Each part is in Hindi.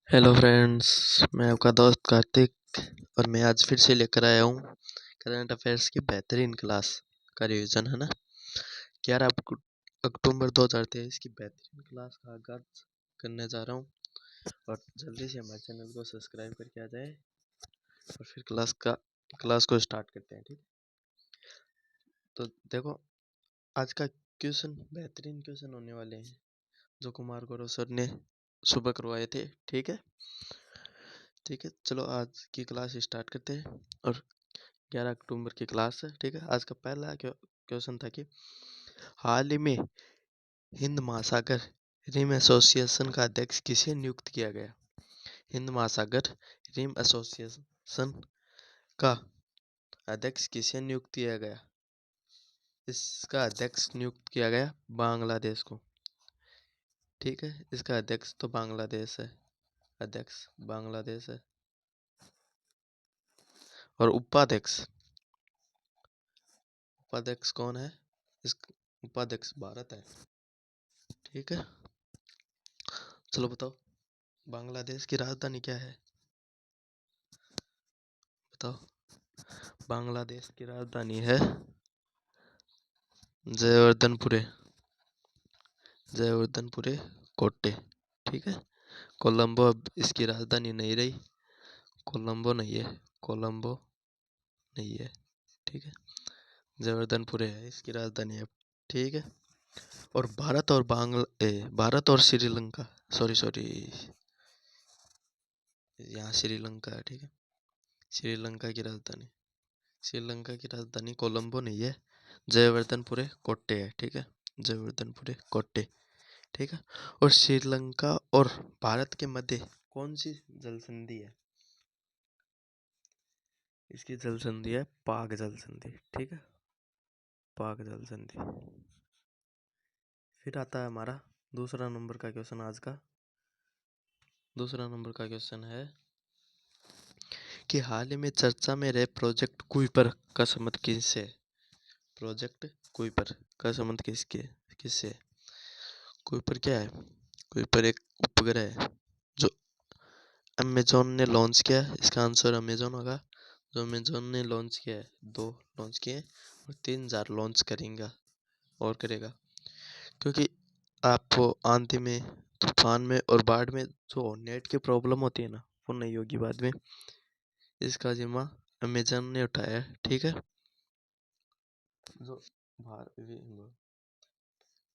Hello friends. मैं आपका दोस्त कार्तिक और मैं आज फिर से लेकर आया हूँ करंट अफेयर्स की बेहतरीन क्लास का रिवीजन, है ना। 11 अक्टूबर 2023 की बेहतरीन क्लास का आगाज करने जा रहा हूँ और जल्दी से हमारे चैनल को सब्सक्राइब करके आ जाए और फिर क्लास को स्टार्ट करते हैं, ठीक। तो देखो, आज का क्वेश्चन बेहतरीन क्वेश्चन होने वाले हैं जो कुमार गौरव सर ने सुबह करवाए थे, ठीक है। ठीक है, चलो आज की क्लास स्टार्ट करते हैं। और 11 अक्टूबर की क्लास है, ठीक है। आज का पहला क्वेश्चन था कि हाल ही में हिंद महासागर रिम एसोसिएशन का अध्यक्ष किसे नियुक्त किया गया। हिंद महासागर रिम एसोसिएशन का अध्यक्ष किसे नियुक्त किया गया। इसका अध्यक्ष नियुक्त किया गया बांग्लादेश को, ठीक है। इसका अध्यक्ष तो बांग्लादेश है, अध्यक्ष बांग्लादेश है। और उपाध्यक्ष उपाध्यक्ष कौन है। इस उपाध्यक्ष भारत है, ठीक है। चलो बताओ, बांग्लादेश की राजधानी क्या है। बताओ, बांग्लादेश की राजधानी है जयवर्धनपुरे जयवर्धनपुरे कोटे, ठीक है। कोलंबो अब इसकी राजधानी नहीं रही। कोलंबो नहीं है, कोलंबो नहीं है, ठीक है। जयवर्धनपुरे है इसकी राजधानी अब, ठीक है। और भारत और श्रीलंका, सॉरी, यहाँ श्रीलंका है, ठीक है। श्रीलंका की राजधानी कोलंबो नहीं है, जयवर्धनपुरे कोट्टे है, ठीक है। जयवर्धनपुरे कोट्टे, ठीक है। और श्रीलंका और भारत के मध्य कौन सी जल संधि है। इसकी जल संधि है पाक जल संधि, ठीक है। पाक जल संधि। फिर आता है हमारा दूसरा नंबर का क्वेश्चन। आज का दूसरा नंबर का क्वेश्चन है कि हाल ही में चर्चा में रहे प्रोजेक्ट कुइपर का संबंध किससे। प्रोजेक्ट कुइपर का संबंध किससे। कुइपर क्या है। कुइपर एक उपग्रह है जो अमेजोन ने लॉन्च किया है। इसका आंसर अमेजोन होगा। जो अमेजोन ने लॉन्च किया है, 2 लॉन्च किए और 3000 लॉन्च करेगा और करेगा। क्योंकि आपको आंधी में, तूफान में और बाढ़ में जो नेट की प्रॉब्लम होती है ना, वो नहीं होगी बाद में। इसका जिम्मा अमेजन ने उठाया है, ठीक है। जो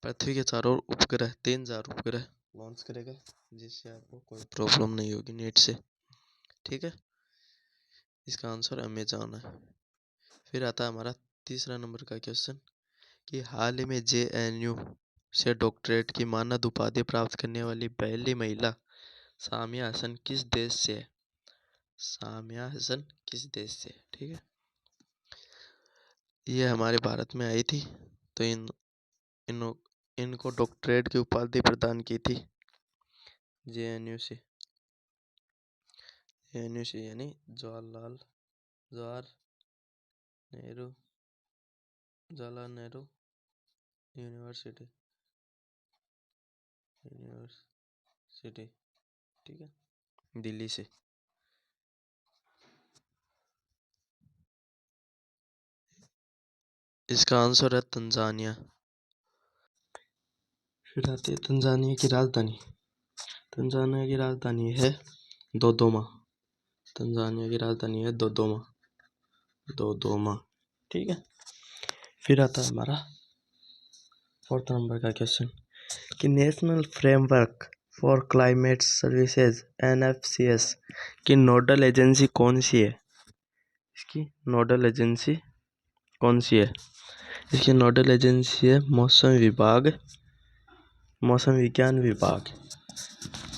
पृथ्वी के चारों ओर उपग्रह 3000 उपग्रह लॉन्च करेगा, जिससे आपको कोई प्रॉब्लम नहीं होगी नेट से, ठीक है। इसका आंसर अमेजॉन है। फिर आता है हमारा तीसरा नंबर का क्वेश्चन कि हाल ही में JNU से डॉक्टरेट की मानद उपाधि प्राप्त करने वाली पहली महिला सामिया हसन किस देश से है। सामिया हसन किस देश से, ठीक है। ये हमारे भारत में आई थी, तो इनको डॉक्टरेट की उपाधि प्रदान की थी JNU से यानी जवाहरलाल नेहरू यूनिवर्सिटी, ठीक है, दिल्ली से। इसका आंसर है तंजानिया। फिर आती है तंजानिया की राजधानी। तंजानिया की राजधानी है दोदोमा। तंजानिया की राजधानी है दोदोमा, ठीक है। फिर आता है हमारा फोर्थ नंबर का क्वेश्चन कि national framework for climate services NFCS की नोडल एजेंसी कौन सी है। इसकी नोडल एजेंसी कौन सी है। इसकी नोडल एजेंसी है मौसम विज्ञान विभाग,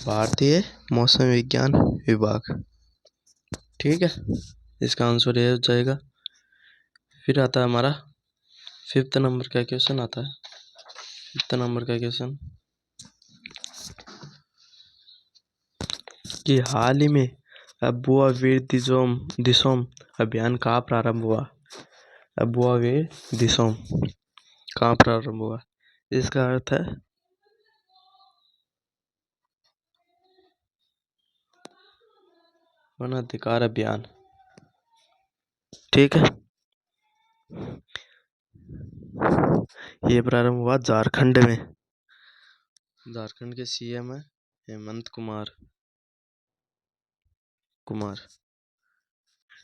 भारतीय मौसम विज्ञान विभाग, ठीक है। इसका आंसर ये हो जाएगा। फिर आता है हमारा फिफ्थ नंबर का क्वेश्चन आता है। फिफ्थ नंबर का क्वेश्चन कि हाल ही में अबुआ वीर दिसोम अभियान कहाँ प्रारंभ हुआ। अबुआ वीर दिसोम कहाँ प्रारंभ हुआ। इसका अर्थ है वन अधिकार अभियान, ठीक है। ये प्रारंभ हुआ झारखंड में। झारखंड के सीएम है हेमंत कुमार।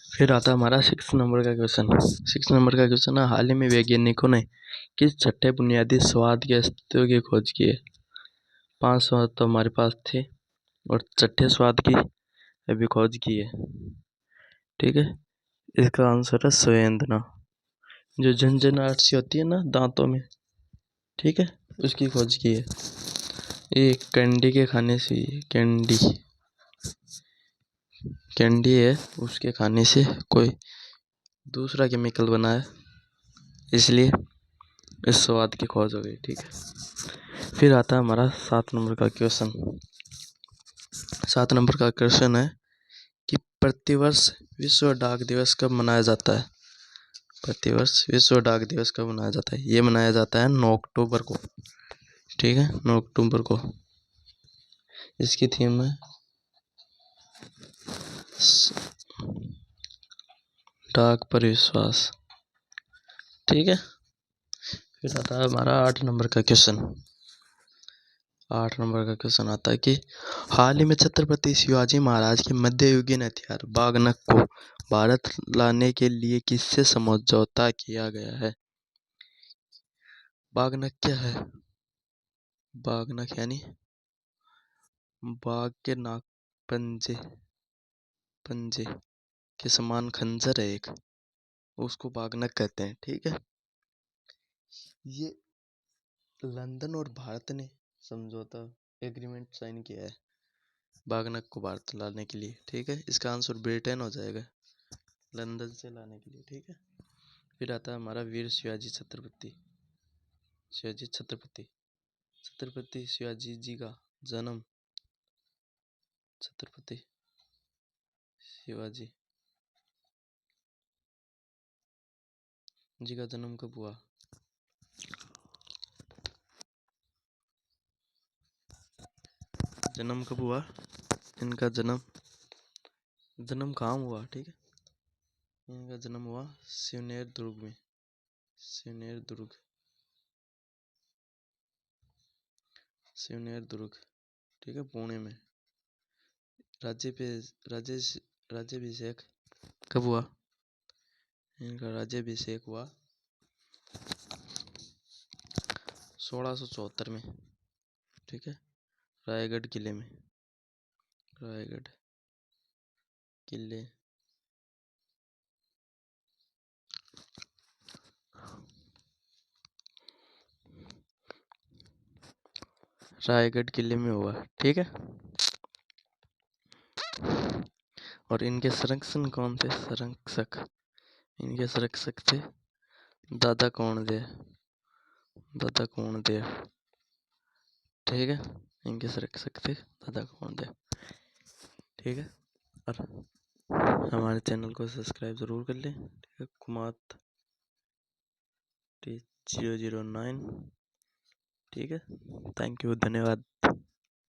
फिर आता हमारा 6 नंबर का क्वेश्चन। 6 नंबर का क्वेश्चन है, हाल ही में वैज्ञानिकों ने किस छठे बुनियादी स्वाद के अस्तित्व की खोज की है? 5 स्वाद तो हमारे पास थे और छठे स्वाद की अभी खोज की है, ठीक है। इसका आंसर है संवेदना, जो झंझनाहट सी होती है ना दांतों में, ठीक है, उसकी खोज की है। ये कैंडी के खाने से, कैंडी है, उसके खाने से कोई दूसरा केमिकल बना है, इसलिए इस स्वाद की खोज हो गई, ठीक है। फिर आता है हमारा 7 नंबर का क्वेश्चन। 7 नंबर का क्वेश्चन है कि प्रतिवर्ष विश्व डाक दिवस कब मनाया जाता है? प्रतिवर्ष विश्व डाक दिवस कब मनाया जाता है? ये मनाया जाता है 9 अक्टूबर को, ठीक है, 9 अक्टूबर को। इसकी थीम है डाक पर विश्वास, ठीक है। फिर आता है हमारा 8 नंबर का क्वेश्चन। 8 नंबर का क्वेश्चन आता है कि हाल ही में छत्रपति शिवाजी महाराज के मध्ययुगीन हथियार बागनक को भारत लाने के लिए किससे समझौता किया गया है? बागनक क्या है? बागनक यानी बाघ के नाक पंजे के समान खंजर है एक, उसको बागनक कहते हैं, ठीक है। ये लंदन और भारत ने समझौता एग्रीमेंट साइन किया है बागनक को भारत लाने के लिए, ठीक है। इसका आंसर ब्रिटेन हो जाएगा, लंदन से लाने के लिए, ठीक है। फिर आता है हमारा वीर शिवाजी छत्रपति। छत्रपति शिवाजी जी का जन्म, छत्रपति शिवाजी जी का जन्म कब हुआ? इनका जन्म कहाँ हुआ, ठीक है। इनका जन्म हुआ सिवनेर दुर्ग में, सिवनेर दुर्ग, ठीक है, पुणे में। राज्याभिषेक कब हुआ? इनका राज्याभिषेक हुआ 1674 में, ठीक है, रायगढ़ किले में। रायगढ़ किले में हुआ, ठीक है। और इनके संरक्षण कौन थे? इनके संरक्षक थे दादा कौंड दे, ठीक है। इनके संरक्षक थे दादा कौंड दे, ठीक है। और हमारे चैनल को सब्सक्राइब जरूर कर लें, ठीक है। कुमात 009, ठीक है। थैंक यू, धन्यवाद।